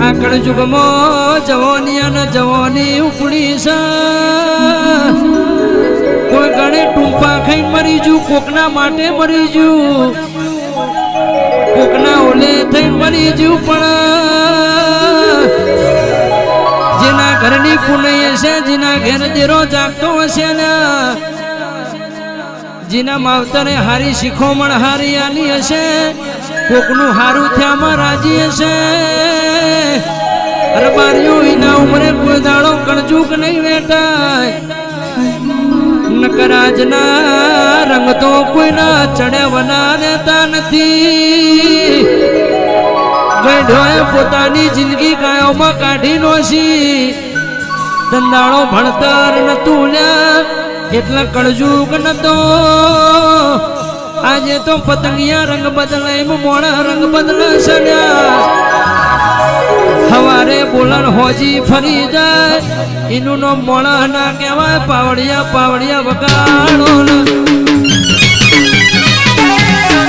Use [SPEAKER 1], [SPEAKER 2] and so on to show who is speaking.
[SPEAKER 1] આકડ જુગમાં જવાની અને જવાની ઉપડી છે કોઈ ગણે ટૂંપા ખાઈ મરી જુ કોકના માટે મરી જુ કોકના ઓલે થઈ મરી જુ પણ જેના ઘરની પુનઈ હશે જેના ઘેર દેરો જાગતો હશે ને જેના માવતરે હારી શીખોમણ હારી આલી હશે કોકનું હારું થયામાં રાજી હશે અરબારીઓ એના ઉમરે કોઈ દાડો કણજુક નહીં વેટાય નકરાજના રંગ તો કોઈના ચડ્યાવના રહેતા નથી ગઢોએ પોતાની જિંદગી ગાયોમાં કાઢી નોશી ધંધાળો ભણતર નતું લ્યા એટલે કળજુગ નતો આજે તો પતંગિયા રંગ બદલાય મોણા રંગ બદલાશે હવારે બોલર હોજી ફરી જાય એનું નો મોણા ના કહેવાય પાવડિયા પાવડિયા વગાડો